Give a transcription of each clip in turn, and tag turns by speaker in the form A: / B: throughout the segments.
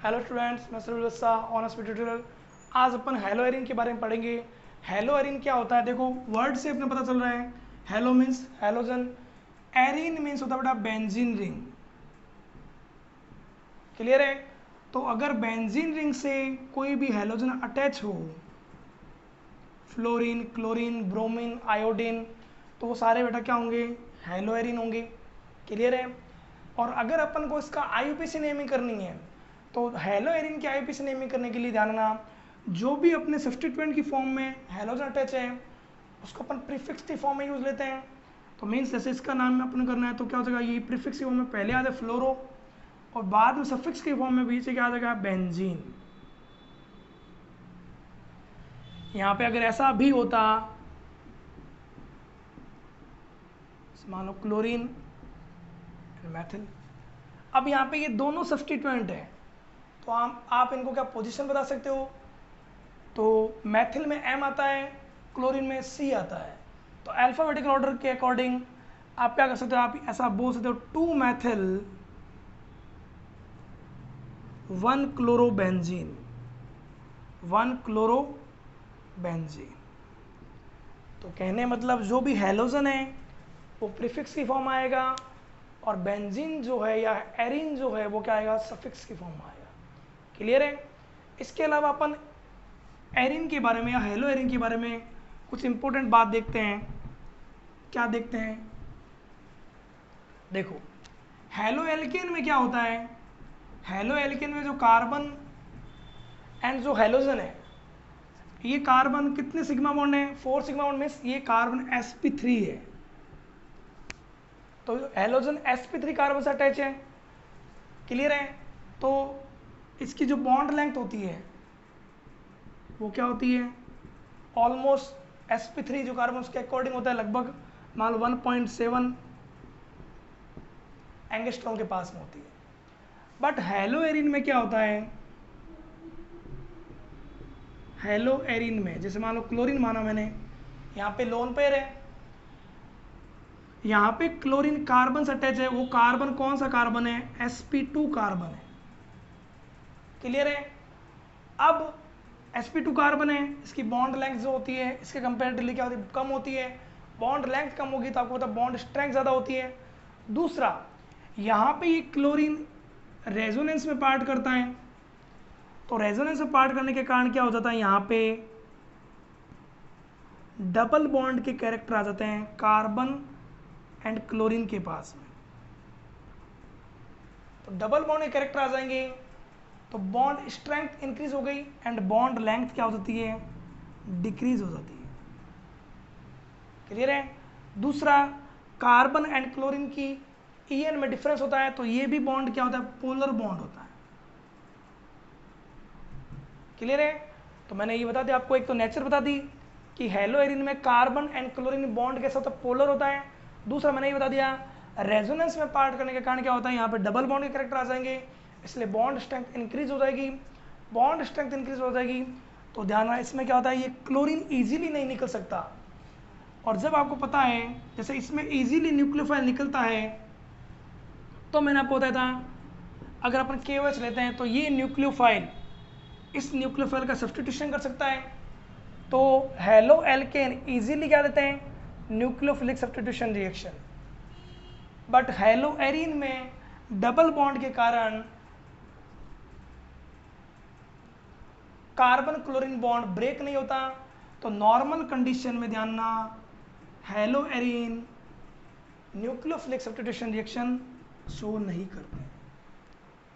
A: Hello students, मैं sir Vassa honours tutorial. आज अपन hello Erin के बारे में पढ़ेंगे। हेलो एरिन क्या होता है? देखो, वर्ड से अपने पता चल रहा है। Halo means halogen, arene means होता है बेटा बेंजीन रिंग। क्लियर है? तो अगर बेंजीन रिंग से कोई भी हेलोजन अटैच हो, फ्लोरीन, क्लोरीन, ब्रोमीन, आयोडीन, तो वो सारे बेटा क्या होंगे? हेलो एरिन होंगे। क्लियर है? और अगर अपन को इसका आईयूपीएसी नेमिंग करनी है तो हेलो एरिन की आईयूपीएसी नेमिंग करने के लिए ध्यान रखना, जो भी अपने सब्स्टिट्यूएंट की फॉर्म में हेलोजन अटैच है उसको अपन प्रीफिक्स की फॉर्म में यूज लेते हैं। तो मीन्स जैसे इसका नाम अपन करना है तो क्या हो जाएगा, ये प्रीफिक्स की फॉर्म में पहले आ जाए फ्लोरो और बाद में सफिक्स की फॉर्म में बीच क्या आ जाएगा, बेंजीन। यहाँ पे अगर ऐसा भी होता, मान लो क्लोरीन, मैथिल, अब यहाँ पे ये दोनों सब्स्टिट्यूएंट है तो आप इनको क्या पोजीशन बता सकते हो? तो मैथिल में M आता है, क्लोरीन में C आता है। तो अल्फाबेटिकल ऑर्डर के अकॉर्डिंग आप क्या कर सकते हो, आप ऐसा बोल सकते हो 2 मैथिल 1 क्लोरोबेंजीन, 1 क्लोरोबेंजीन। तो कहने मतलब जो भी हेलोजन है वो प्रीफिक्स की फॉर्म आएगा और बेंजीन जो है या एरिन जो है वो क्या आएगा, सफिक्स की फॉर्म में आएगा। क्लियर है? इसके अलावा अपन एरिन के बारे में या हेलो एरिन के बारे में कुछ इंपॉर्टेंट बात देखते हैं। क्या देखते हैं? देखो, हेलो एल्केन में क्या होता है, हेलो एल्केन में जो कार्बन एंड जो हेलोजन है, ये कार्बन कितने सिग्मा बॉन्ड है? 4 सिग्मा बॉन्ड मीन्स ये कार्बन sp3 है। तो हेलोजन sp3 कार्बन से अटैच है। क्लियर है? तो इसकी जो बॉन्ड लेंथ होती है वो क्या होती है, ऑलमोस्ट sp3 जो कार्बन उसके अकॉर्डिंग होता है लगभग मान लो 1.7 एंगस्ट्रॉम के पास में होती है। बट हेलो एरिन में क्या होता है, हेलो एरिन में जैसे मान लो क्लोरीन माना मैंने, यहाँ पे लोन पेयर है, यहाँ पे क्लोरीन कार्बन से अटैच है। वो कार्बन कौन सा कार्बन है? sp2 कार्बन है। क्लियर है? अब sp2 कार्बन है, इसकी बॉन्ड लेंथ जो होती है इसके कंपेरेटिवली क्या होती है, कम होती है। बॉन्ड लेंथ कम होगी तो आपको पता बॉन्ड स्ट्रेंथ ज़्यादा होती है। दूसरा, यहाँ पे ये क्लोरीन रेजोनेंस में पार्ट करता है, तो रेजोनेंस में पार्ट करने के कारण क्या हो जाता है, यहाँ पे डबल बॉन्ड के कैरेक्टर आ जाते हैं कार्बन एंड क्लोरीन के पास में। तो डबल बॉन्ड के कैरेक्टर आ जाएंगे तो बॉन्ड स्ट्रेंथ इंक्रीज हो गई एंड बॉन्ड लेंथ क्या हो जाती है, डिक्रीज हो जाती है। क्लियर है? दूसरा, कार्बन एंड क्लोरीन की EN में डिफरेंस होता है, तो ये भी बॉन्ड क्या होता है, पोलर बॉन्ड होता है। क्लियर है? तो मैंने ये बता दिया आपको, एक तो नेचर बता दी कि हेलो एरिन में कार्बन एंड क्लोरीन बॉन्ड कैसा होता है, पोलर होता है। दूसरा मैंने ये बता दिया रेजोनेंस में पार्ट करने के कारण क्या होता है, यहाँ पे डबल बॉन्ड के कैरेक्टर आ जाएंगे, इसलिए बॉन्ड स्ट्रेंथ इंक्रीज हो जाएगी। बॉन्ड स्ट्रेंथ इंक्रीज हो जाएगी तो ध्यान रखना, इसमें क्या होता है, ये क्लोरीन इजीली नहीं निकल सकता। और जब आपको पता है जैसे इसमें इजीली न्यूक्लियोफाइल निकलता है, तो मैंने आपको बताया था अगर अपन KOH लेते हैं तो ये न्यूक्लियोफाइल इस न्यूक्लियोफाइल का सब्स्टिट्यूशन कर सकता है। तो हेलो एल्केन इजीली क्या देते हैं, nucleophilic substitution reaction. But hello Erin में डबल बॉन्ड के कारण कार्बन क्लोरीन बॉन्ड ब्रेक नहीं होता, तो नॉर्मल कंडीशन में ध्यान ना, hello Erin nucleophilic substitution reaction show नहीं करते।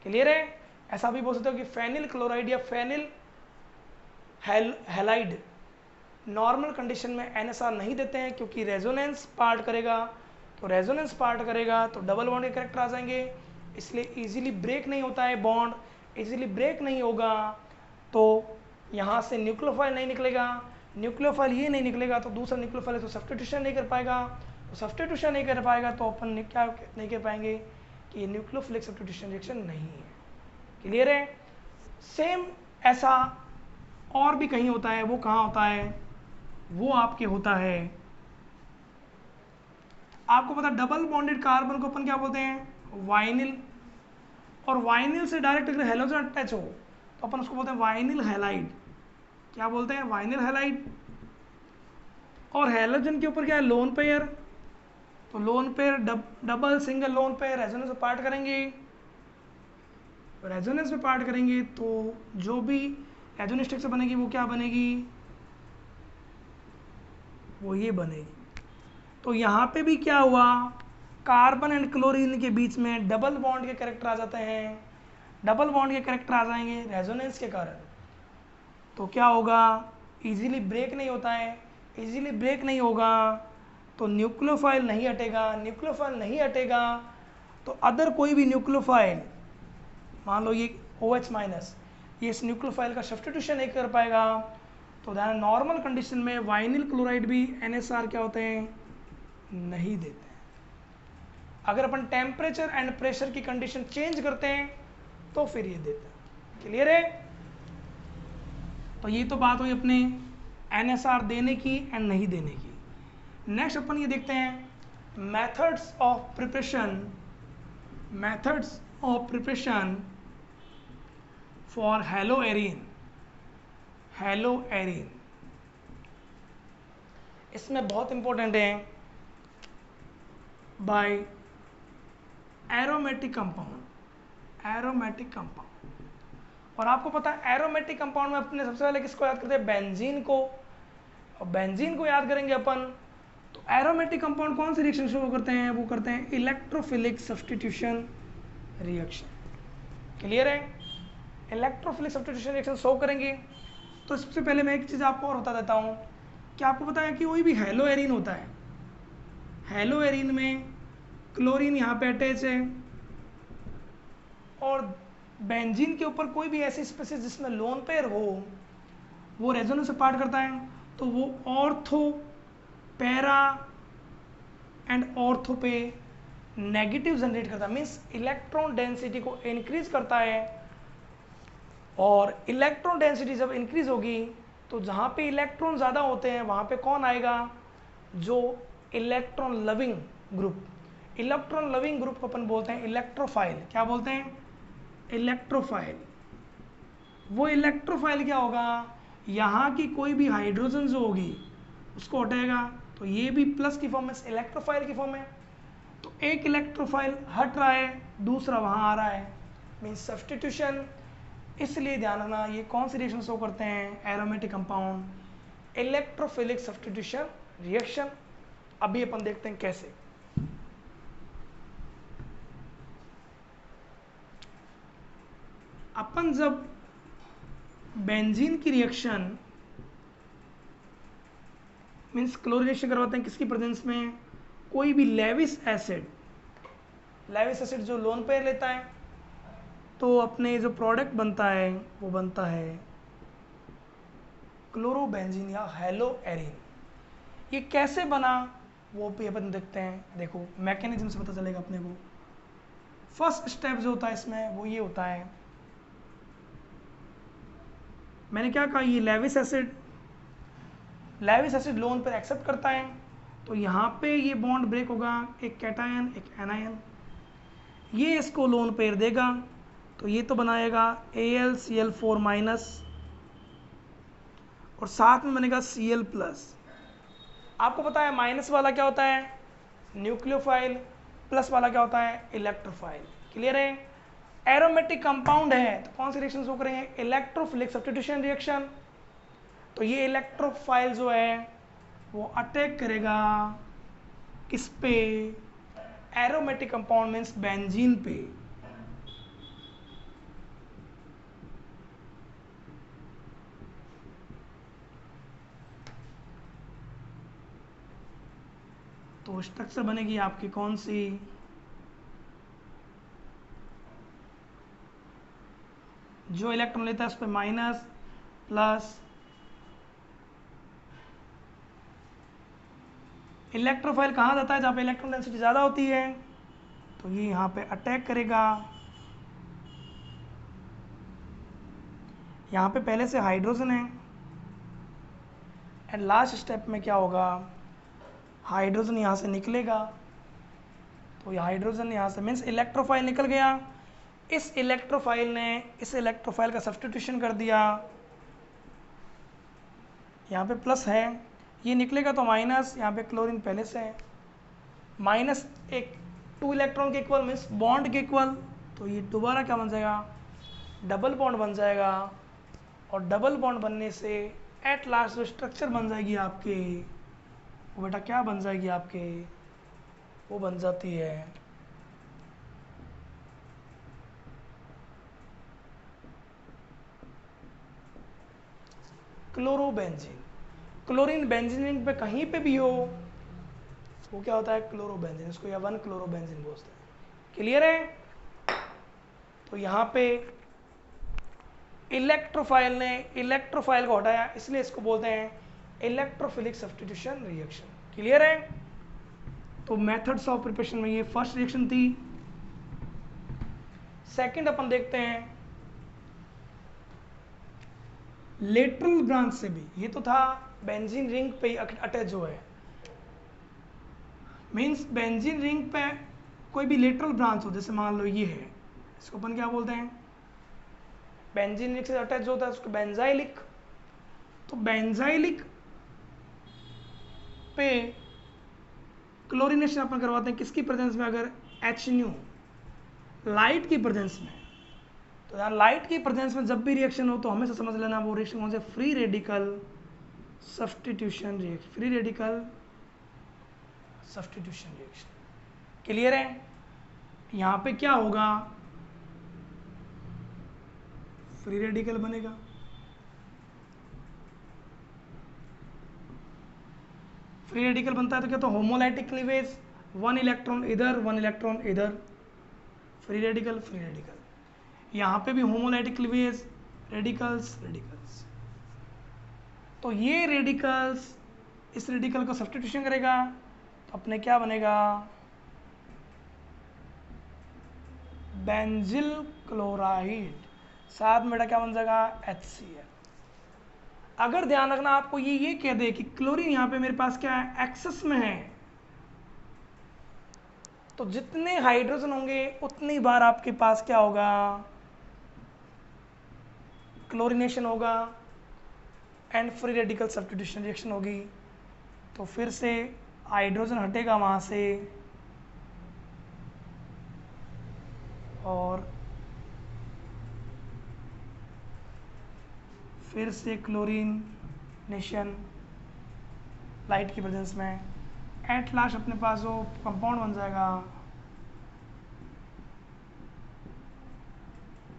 A: क्लियर है? ऐसा भी बोल सकते हो कि फेनिल क्लोराइड या फेनिल हैलाइड नॉर्मल कंडीशन में NSR नहीं देते हैं, क्योंकि रेजोनेंस पार्ट करेगा, तो रेजोनेंस पार्ट करेगा तो डबल बॉन्ड के कैरेक्टर आ जाएंगे, इसलिए इजीली ब्रेक नहीं होता है बॉन्ड। इजीली ब्रेक नहीं होगा तो यहाँ से न्यूक्लियोफाइल नहीं निकलेगा, न्यूक्लियोफाइल ये नहीं निकलेगा तो दूसरा न्यूक्लियोफाइल तो सब्स्टिट्यूशन नहीं कर पाएगा, तो सब्स्टिट्यूशन नहीं कर पाएगा तो अपन क्या नहीं कर पाएंगे कि ये न्यूक्लियोफिलिक सब्स्टिट्यूशन रिएक्शन नहीं है। क्लियर है? सेम ऐसा और भी कहीं होता है, वो कहाँ होता है, वो आपके होता है, आपको पता डबल बॉन्डेड कार्बन को अपन क्या बोलते हैं, वाइनिल। और वाइनिल से डायरेक्ट अगर हेलोजन अटैच हो तो अपन उसको बोलते हैं वाइनिल हैलाइड। क्या बोलते हैं? Vinyl halide. और हैलोजन के ऊपर क्या है? Lone pair. तो lone pair double single lone pair resonance में पार्ट करेंगे। रेजोनेंस में पार्ट करेंगे तो जो भी रेजोनेंस स्ट्रक्चर बनेगी वो क्या बनेगी? वो ये बनेगी। तो यहाँ पे भी क्या हुआ? कार्बन एंड क्लोरीन के बीच में डबल बॉन्ड के कैरेक्टर आ जाते हैं। डबल बॉन्ड के कैरेक्टर आ जाएंगे रेजोनेंस के कारण। तो क्या होगा? इजीली ब्रेक नहीं होता है। इजीली ब्रेक नहीं होगा तो न्यूक्लियोफाइल नहीं हटेगा। न्यूक्लियोफाइल नहीं हटेगा तो अदर कोई भी न्यूक्लियोफाइल, मान लो ये OH माइनस, ये इस न्यूक्लियोफाइल का सब्स्टिट्यूशन नहीं कर पाएगा। तो नॉर्मल कंडीशन में वाइनिल क्लोराइड भी NSR क्या होते हैं? नहीं देते हैं। अगर अपन टेम्परेचर एंड प्रेशर की कंडीशन चेंज करते हैं तो फिर ये देते हैं। क्लियर है? तो ये तो बात हुई अपने NSR देने की एंड नहीं देने की। नेक्स्ट अपन ये देखते हैं methods of preparation. Methods of preparation for haloarene. Haloarene इसमें बहुत इंपॉर्टेंट है by aromatic compound. Aromatic compound. और आपको पता है एरोमेटिक कंपाउंड में अपने सबसे पहले किसको याद करते हैं? बेंजीन को। और बेंजीन को याद करेंगे अपन तो एरोमेटिक कंपाउंड कौन सी रिएक्शन शुरू करते हैं? वो करते हैं इलेक्ट्रोफिलिक सब्स्टिट्यूशन रिएक्शन। क्लियर है? इलेक्ट्रोफिलिक सब्स्टिट्यूशन रिएक्शन शो करेंगे। तो सबसे पहले मैं एक चीज़ आपको और बता देता हूँ कि आपको पता है कि कोई भी हेलोएरिन होता है, हेलोएरिन में क्लोरीन यहाँ पे अटैच है और बेंजीन के ऊपर कोई भी ऐसी स्पीसीज जिसमें लोन पेयर हो वो रेजोनेंस से पार्ट करता है तो वो ऑर्थो, पैरा एंड ऑर्थो पे नेगेटिव जनरेट करता है। मीन्स इलेक्ट्रॉन डेंसिटी को इंक्रीज करता है। और इलेक्ट्रॉन डेंसिटी जब इंक्रीज होगी तो जहाँ पे इलेक्ट्रॉन ज़्यादा होते हैं वहाँ पे कौन आएगा? जो electron loving group. Electron loving group को अपन बोलते हैं इलेक्ट्रोफाइल। क्या बोलते हैं? इलेक्ट्रोफाइल। वो इलेक्ट्रोफाइल क्या होगा? यहाँ की कोई भी हाइड्रोजन जो होगी उसको हटाएगा तो ये भी प्लस की फॉर्म में इलेक्ट्रोफाइल की फॉर्म है। तो एक इलेक्ट्रोफाइल हट रहा है, दूसरा वहाँ आ रहा है, मीन्स सब्स्टिट्यूशन। इसलिए ध्यान रखना ये कौन सी रिएक्शन शो करते हैं? Aromatic compound, electrophilic substitution reaction. अभी अपन देखते हैं कैसे। अपन जब बेंजीन की रिएक्शन मीन्स क्लोरीनेशन करवाते हैं किसकी प्रेजेंस में? कोई भी लेविस एसिड, लेविस एसिड जो लोन पेयर लेता है तो अपने जो प्रोडक्ट बनता है वो बनता है क्लोरोबेंजीन या हेलोएरिन। ये कैसे बना वो भी अपन देखते हैं। देखो मैकेनिज्म से पता चलेगा अपने को। फर्स्ट स्टेप जो होता है इसमें वो ये होता है, मैंने क्या कहा, ये लेविस एसिड लोन पर एक्सेप्ट करता है तो यहाँ पे ये बॉन्ड ब्रेक होगा, एक कैटायन एक एनायन, ये इसको लोन पेयर देगा तो ये तो बनाएगा AlCl4 माइनस और साथ में बनेगा Cl प्लस। आपको पता है माइनस वाला क्या होता है? न्यूक्लियोफाइल। प्लस वाला क्या होता है? इलेक्ट्रोफाइल। क्लियर है? एरोमेटिक कंपाउंड है तो कौन सी रिएक्शन शो करेंगे? Electrophilic substitution reaction. तो ये इलेक्ट्रोफाइल जो है वो अटैक करेगा किस पे? एरोमेटिक कंपाउंड मीन्स बेंजीन पे। तो स्ट्रक्चर बनेगी आपकी कौन सी? जो इलेक्ट्रॉन लेता है उस पर माइनस प्लस। इलेक्ट्रोफाइल कहाँ जाता है? जहाँ पे इलेक्ट्रॉन डेंसिटी ज़्यादा होती है तो ये यहाँ पे अटैक करेगा। यहाँ पे पहले से हाइड्रोजन है एंड लास्ट स्टेप में क्या होगा? हाइड्रोजन यहाँ से निकलेगा तो ये हाइड्रोजन यहाँ से मीन्स इलेक्ट्रोफाइल निकल गया। इस इलेक्ट्रोफाइल ने इस इलेक्ट्रोफाइल का सब्स्टिट्यूशन कर दिया, यहाँ पे प्लस है, ये निकलेगा तो माइनस, यहाँ पे क्लोरीन पहले से है, माइनस एक 2 इलेक्ट्रॉन के इक्वल मीन्स बॉन्ड के इक्वल, तो ये दोबारा क्या बन जाएगा, डबल बॉन्ड बन जाएगा, और डबल बॉन्ड बनने से एट लास्ट जो स्ट्रक्चर बन जाएगी आपके, वो बेटा क्या बन जाएगी आपके, वो बन जाती है क्लोरोबेंजीन। क्लोरीन बेंजीन रिंग पे कहीं पे भी हो वो क्या होता है, क्लोरोबेंजीन, इसको या 1 क्लोरोबेंजीन बोलते हैं। क्लियर है? तो यहाँ पे इलेक्ट्रोफाइल ने इलेक्ट्रोफाइल को हटाया, इसलिए इसको बोलते हैं इलेक्ट्रोफिलिक सब्स्टिट्यूशन रिएक्शन। क्लियर है? तो मेथड्स ऑफ प्रिपरेशन में ये फर्स्ट रिएक्शन थी। सेकंड अपन देखते हैं लेटरल ब्रांच से भी, ये तो था बेंजीन रिंग पे अटैच जो है, मींस बेंजीन रिंग पे कोई भी लेटरल ब्रांच हो, जैसे मान लो ये है, इसको अपन क्या बोलते हैं, बेंजीन रिंग से अटैच जो होता है उसको बेंजाइलिक। तो बेंजाइलिक पे क्लोरीनेशन अपन करवाते हैं किसकी प्रेजेंस में, अगर HNO लाइट की प्रेजेंस में। तो यार लाइट की प्रेजेंस में जब भी रिएक्शन हो तो हमेशा समझ लेना वो रिएक्शन कौन से, free radical substitution reaction, free radical substitution reaction. Clear है? यहाँ पे क्या होगा, फ्री रेडिकल बनेगा, फ्री रेडिकल बनता है तो क्या, तो होमोलाइटिक क्लीवेज, 1 इलेक्ट्रॉन इधर 1 इलेक्ट्रॉन इधर, फ्री रेडिकल फ्री रेडिकल। यहाँ पे भी होमोलाइटिक क्लीवेज, रेडिकल्स रेडिकल्स। तो ये रेडिकल्स इस रेडिकल को सब्स्टिट्यूशन करेगा तो अपने क्या बनेगा, बेंजिल क्लोराइड, साथ में बेटा क्या बन जाएगा, HCl। अगर ध्यान रखना आपको ये कह दे कि क्लोरीन यहाँ पे मेरे पास क्या है, एक्सेस में है, तो जितने हाइड्रोजन होंगे उतनी बार आपके पास क्या होगा, क्लोरीनेशन होगा and free radical substitution reaction होगी। तो फिर से हाइड्रोजन हटेगा वहाँ से और फिर से क्लोरीनेशन लाइट की प्रेजेंस में, एट लास्ट अपने पास वो कंपाउंड बन जाएगा,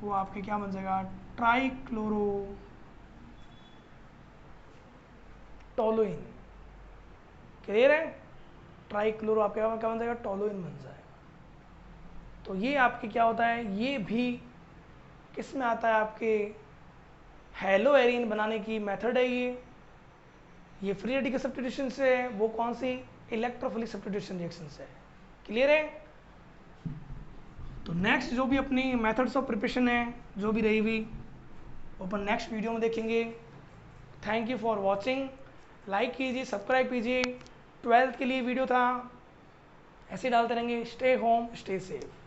A: वो आपके क्या बन जाएगा, ट्राइक्लोरो टोलुइन। क्लियर है? ट्राइक्लोरो आपके क्या बन जाएगा, टोलुइन बन जाएगा। तो ये आपके क्या होता है, ये भी किस में आता है, आपके हेलो एरीन बनाने की मेथड है ये फ्री रेडिकल सब्स्टिट्यूशन से है, वो कौन सी, इलेक्ट्रोफिलिक सब्स्टिट्यूशन रिएक्शन से है। क्लियर है? तो नेक्स्ट जो भी अपनी मेथड्स ऑफ प्रिपरेशन है जो भी रही हुई अपन नेक्स्ट वीडियो में देखेंगे। Thank you for watching, like कीजिए, सब्सक्राइब कीजिए। 12th के लिए वीडियो था, ऐसे डालते रहेंगे। Stay home stay safe.